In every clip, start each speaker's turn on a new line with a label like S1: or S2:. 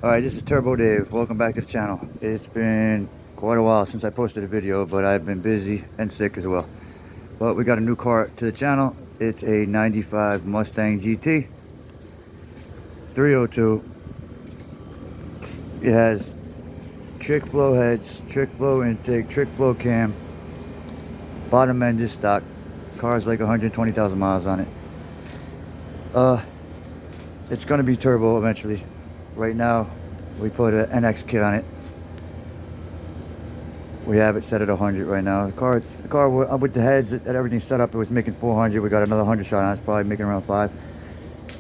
S1: Alright, this is Turbo Dave. Welcome back to the channel. It's been quite a while since I posted a video, but I've been busy and sick as well. But we got a new car to the channel. It's a 95 Mustang GT 302. It has trick flow heads, trick flow intake, trick flow cam. Bottom end is stock. Car's like 120,000 miles on it. It's gonna be turbo eventually. Right now, we put an NX kit on it. We have it set at 100 right now. The car with the heads and everything set up, it was making 400. We got another 100 shot on it. It's probably making around 5.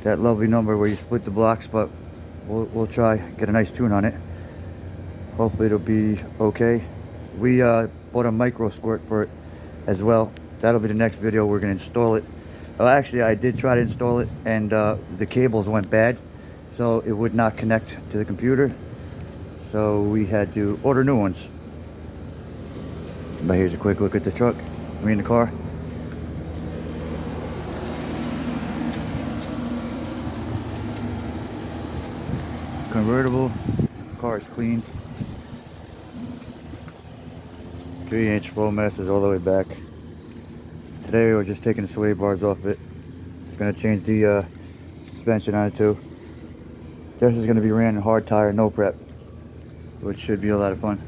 S1: That lovely number where you split the blocks, but we'll try get a nice tune on it. Hopefully it'll be okay. We bought a micro squirt for it as well. That'll be the next video. We're gonna install it. Well, actually, I did try to install it, and the cables went bad, so it would not connect to the computer. So we had to order new ones. But here's a quick look at the truck. The car. Convertible. Car is clean. 3-inch flow masters all the way back. Today we're just taking the sway bars off it. Gonna change the suspension on it too. This is gonna be ran in hard tire, no prep, which should be a lot of fun.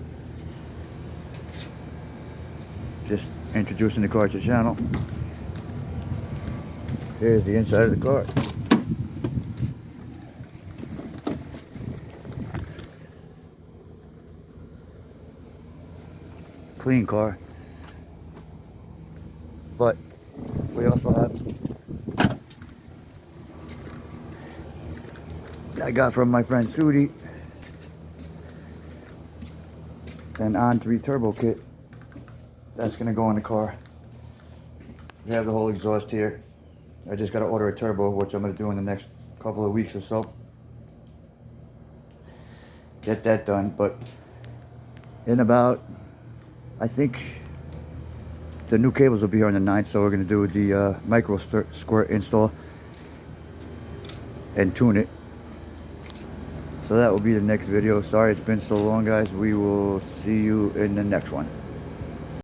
S1: Just introducing the car to the channel. Here's the inside of the car. Clean car. But we also have, I got from my friend Sudi, an on-3 turbo kit. That's gonna go in the car. We have the whole exhaust here. I just gotta order a turbo, which I'm gonna do in the next couple of weeks or so. Get that done, but in about, I think the new cables will be here on the 9th, so we're gonna do the micro squirt install and tune it. So that will be the next video. Sorry it's been so long, guys. We will see you in the next one.